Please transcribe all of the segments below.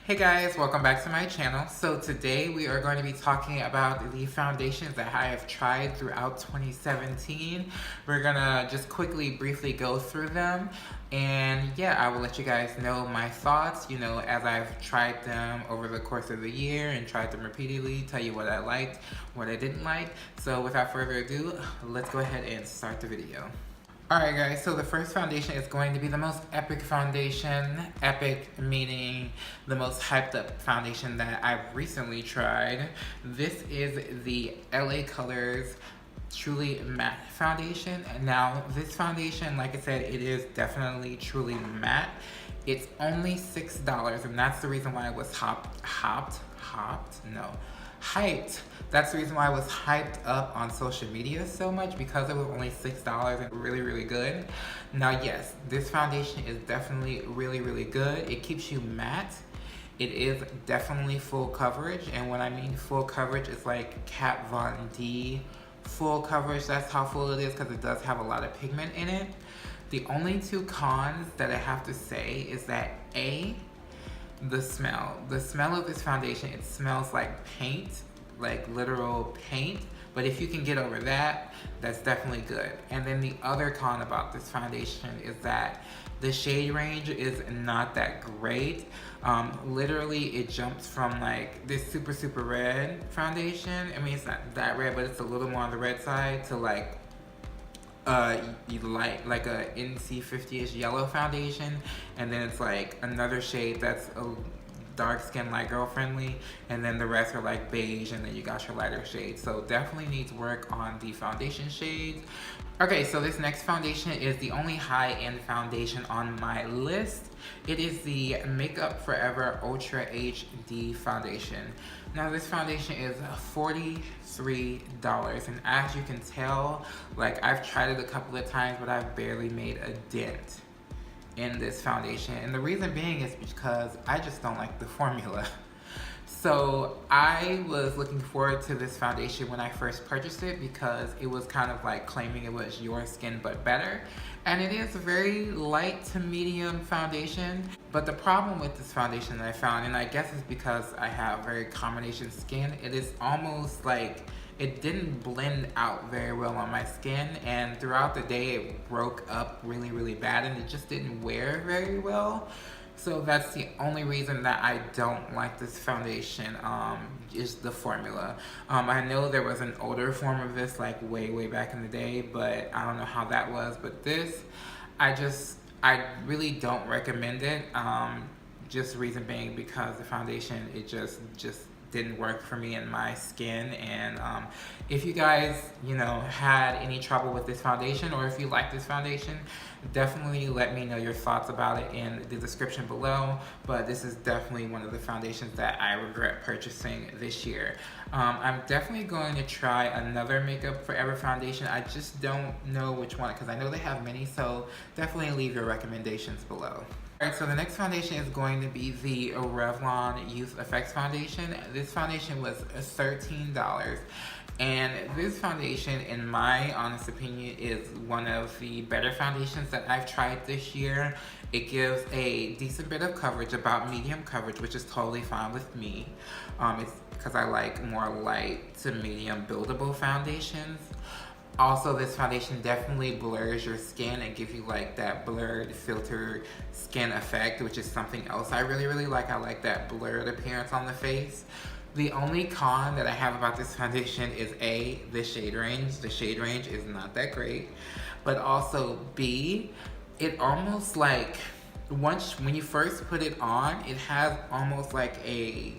Hey guys, welcome back to my channel. So today we are going to be talking about the foundations that I have tried throughout 2017. We're gonna just briefly go through them. And yeah, I will let you guys know my thoughts, as I've tried them over the course of the year and tried them repeatedly, tell you what I liked, what I didn't like. So without further ado, let's go ahead and start the video. Alright guys, so the first foundation is going to be the most epic foundation. Epic meaning the most hyped up foundation that I've recently tried. This is the LA Colors Truly Matte Foundation. Now this foundation, like I said, it is definitely truly matte. It's only $6 and that's the reason why it was hyped. That's the reason why I was hyped up on social media so much, because it was only $6 and really good. Now yes, this foundation is definitely really good. It keeps you matte. It is definitely full coverage, and when I mean full coverage, it's like Kat Von D full coverage. That's how full it is, because it does have a lot of pigment in it. The only two cons that I have to say is that the smell of this foundation, it smells like paint, like literal paint. But if you can get over that, that's definitely good. And then the other con about this foundation is that the shade range is not that great. Literally it jumps from like this super red foundation, I mean it's not that red, but it's a little more on the red side, to like like a NC50ish yellow foundation, and then it's like another shade that's a dark skin, light girl friendly, and then the rest are like beige, and then you got your lighter shades. So definitely needs work on the foundation shades. Okay, so this next foundation is the only high-end foundation on my list. It is the Makeup Forever Ultra HD foundation. Now this foundation is $43, and as you can tell, like I've tried it a couple of times, but I've barely made a dent in this foundation. And the reason being is because I just don't like the formula. So I was looking forward to this foundation when I first purchased it, because it was kind of like claiming it was your skin but better. And it is a very light to medium foundation. But the problem with this foundation that I found, and I guess it's because I have very combination skin, it is almost like it didn't blend out very well on my skin, and throughout the day it broke up really bad, and it just didn't wear very well. So that's the only reason that I don't like this foundation, is the formula. I know there was an older form of this like way back in the day, but I don't know how that was. But this, I really don't recommend it. Just reason being because the foundation, it just didn't work for me and my skin. And if you guys had any trouble with this foundation, or if you like this foundation, definitely let me know your thoughts about it in the description below. But this is definitely one of the foundations that I regret purchasing this year. I'm definitely going to try another Makeup Forever foundation. I just don't know which one, because I know they have many, so definitely leave your recommendations below. Alright, so the next foundation is going to be the Revlon Youth Effects Foundation. This foundation was $13. And this foundation, in my honest opinion, is one of the better foundations that I've tried this year. It gives a decent bit of coverage, about medium coverage, which is totally fine with me. It's because I like more light to medium buildable foundations. Also, this foundation definitely blurs your skin and gives you like that blurred filtered skin effect, which is something else I really like. I like that blurred appearance on the face. The only con that I have about this foundation is the shade range. The shade range is not that great. But also B, it almost like, when you first put it on, it has almost like a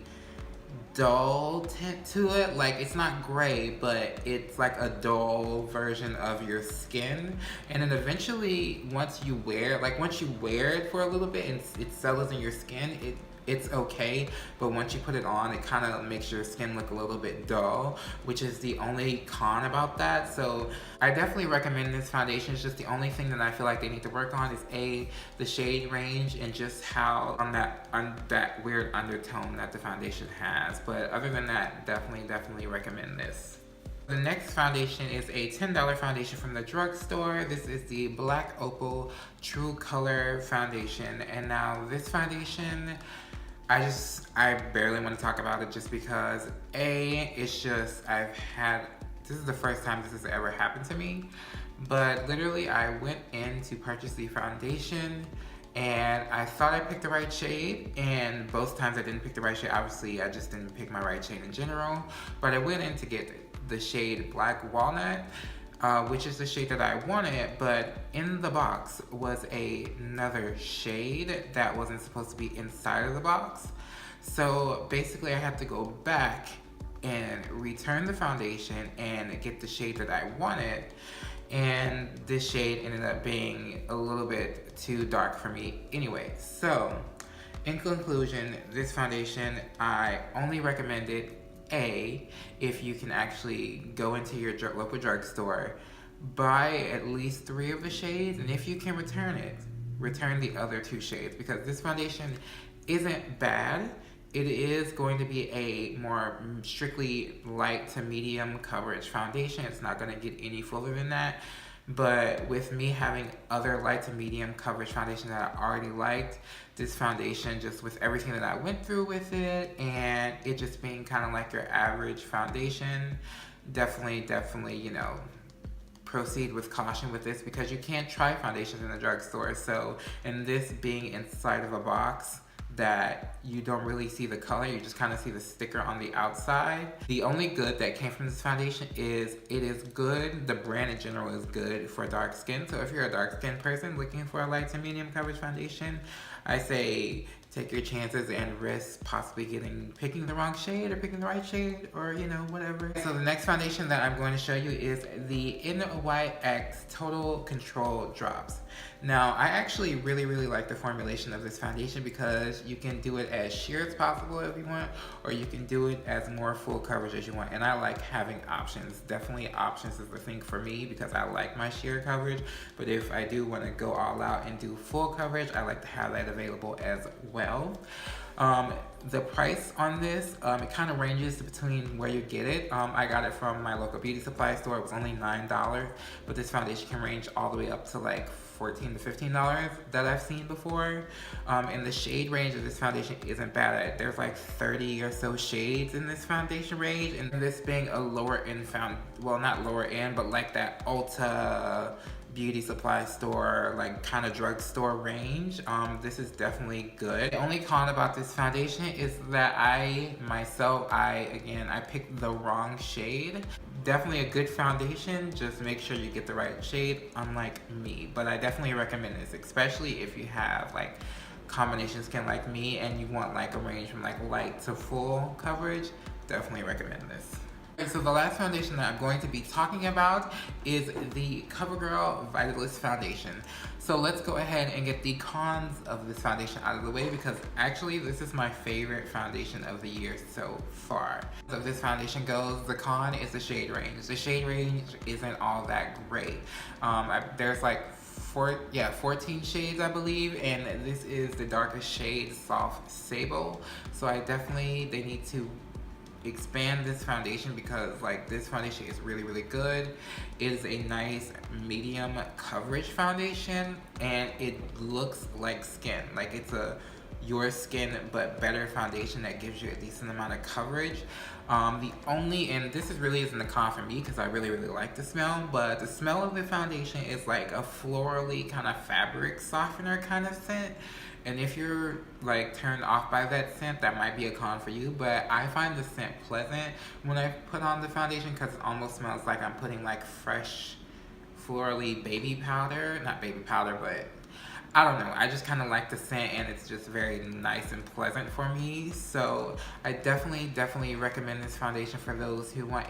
dull tint to it. Like, it's not gray, but it's like a dull version of your skin. And then eventually, once you wear it for a little bit and it settles in your skin, it's okay. But once you put it on, it kind of makes your skin look a little bit dull, which is the only con about that. So I definitely recommend this foundation. It's just the only thing that I feel like they need to work on is the shade range, and just how on that weird undertone that the foundation has. But other than that, definitely recommend this. The next foundation is a $10 foundation from the drugstore. This is the Black Opal True Color Foundation. And now this foundation, I barely want to talk about it just because it's just this is the first time this has ever happened to me. But literally I went in to purchase the foundation and I thought I picked the right shade, and both times I didn't pick the right shade. Obviously I just didn't pick my right shade in general, but I went in to get the shade Black Walnut, which is the shade that I wanted, but in the box was another shade that wasn't supposed to be inside of the box. So basically I had to go back and return the foundation and get the shade that I wanted, and this shade ended up being a little bit too dark for me anyway. So in conclusion, this foundation I only recommend it if you can actually go into your local drugstore, buy at least 3 of the shades, and if you can return the other 2 shades, because this foundation isn't bad. It is going to be a more strictly light to medium coverage foundation. It's not going to get any fuller than that. But with me having other light to medium coverage foundation that I already liked, this foundation, just with everything that I went through with it, and it just being kind of like your average foundation, definitely, you know, proceed with caution with this, because you can't try foundations in the drugstore. So, and this being inside of a box that you don't really see the color, you just kind of see the sticker on the outside. The only good that came from this foundation is it is good. The brand in general is good for dark skin. So if you're a dark skin person looking for a light to medium coverage foundation, I say take your chances and risk possibly picking the wrong shade or picking the right shade, or you know, whatever. So the next foundation that I'm going to show you is the NYX Total Control Drops. Now, I actually really like the formulation of this foundation, because you can do it as sheer as possible if you want, or you can do it as more full coverage as you want. And I like having options. Definitely options is the thing for me, because I like my sheer coverage. But if I do want to go all out and do full coverage, I like to have that available as well. The price on this, it kind of ranges between where you get it. I got it from my local beauty supply store. It was only $9, but this foundation can range all the way up to like $14 to $15 that I've seen before. And the shade range of this foundation isn't bad. There's like 30 or so shades in this foundation range, and this being a lower end well, not lower end, but like that Ulta beauty supply store, like kind of drugstore range. This is definitely good. The only con about this foundation is that I picked the wrong shade. Definitely a good foundation, just make sure you get the right shade, unlike me. But I definitely recommend this, especially if you have like combination skin like me and you want like a range from like light to full coverage. Definitely recommend this. So the last foundation that I'm going to be talking about is the CoverGirl Vitalist Foundation. So let's go ahead and get the cons of this foundation out of the way, because actually this is my favorite foundation of the year so far. So this foundation goes, the con is the shade range. The shade range isn't all that great. There's like 14 shades, I believe, and this is the darkest shade, Soft Sable. So they need to expand this foundation, because like this foundation is really good. It is a nice medium coverage foundation, and it looks like skin, like it's your skin but better foundation that gives you a decent amount of coverage. And this really isn't a con for me, because I really like the smell, but the smell of the foundation is like a florally kind of fabric softener kind of scent. And if you're like turned off by that scent, that might be a con for you. But I find the scent pleasant when I put on the foundation, because it almost smells like I'm putting like fresh florally baby powder. Not baby powder, but I don't know. I just kind of like the scent, and it's just very nice and pleasant for me. So I definitely recommend this foundation for those who want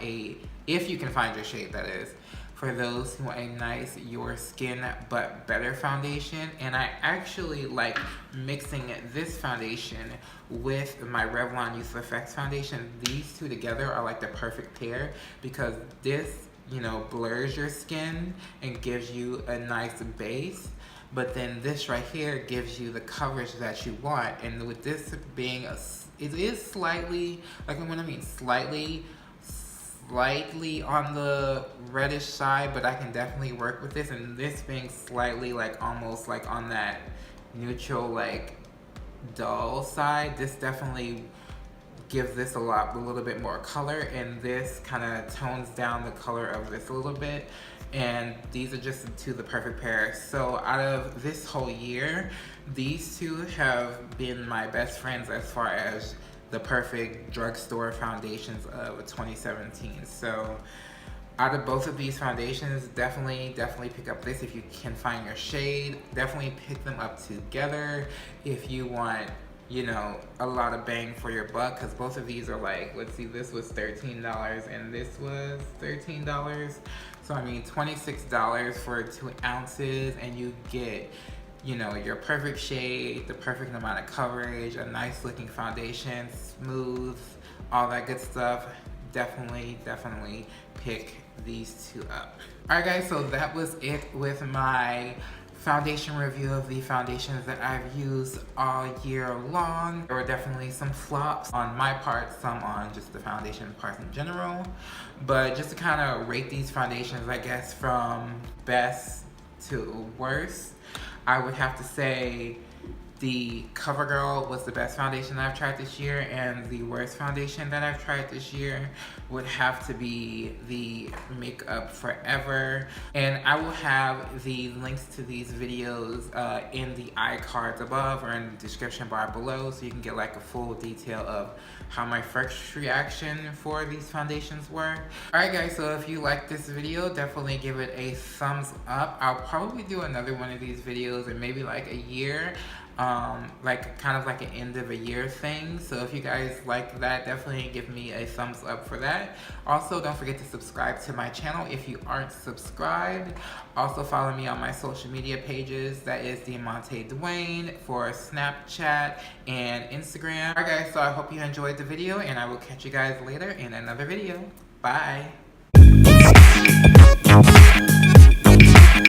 if you can find your shade, that is. For those who want a nice your skin but better foundation. And I actually like mixing this foundation with my Revlon Youth Effects foundation. These two together are like the perfect pair, because this, you know, blurs your skin and gives you a nice base, but then this right here gives you the coverage that you want. And with this being it is slightly, like when I mean slightly on the reddish side, but I can definitely work with this. And this being slightly like almost like on that neutral, like dull side. This definitely gives this a little bit more color, and this kind of tones down the color of this a little bit. And these are just the perfect pair. So out of this whole year, these two have been my best friends as far as the perfect drugstore foundations of 2017. So out of both of these foundations, definitely pick up this if you can find your shade. Definitely pick them up together if you want, you know, a lot of bang for your buck, because both of these are like, let's see, this was $13 and this was $13. So I mean, $26 for 2 ounces, and you get, you know, your perfect shade, the perfect amount of coverage, a nice looking foundation, smooth, all that good stuff. Definitely pick these two up. Alright guys, so that was it with my foundation review of the foundations that I've used all year long. There were definitely some flops on my part, some on just the foundation parts in general. But just to kind of rate these foundations, I guess, from best to worst, I would have to say the CoverGirl was the best foundation that I've tried this year, and the worst foundation that I've tried this year would have to be the Makeup Forever. And I will have the links to these videos in the iCards above or in the description bar below, so you can get like a full detail of how my first reaction for these foundations were. Alright guys, so if you like this video, definitely give it a thumbs up. I'll probably do another one of these videos in maybe like a year. Like kind of like an end of a year thing. So if you guys like that, definitely give me a thumbs up for that. Also, don't forget to subscribe to my channel if you aren't subscribed. Also follow me on my social media pages. That is Diamante Duane for Snapchat and Instagram. Alright guys, so I hope you enjoyed the video, and I will catch you guys later in another video. Bye.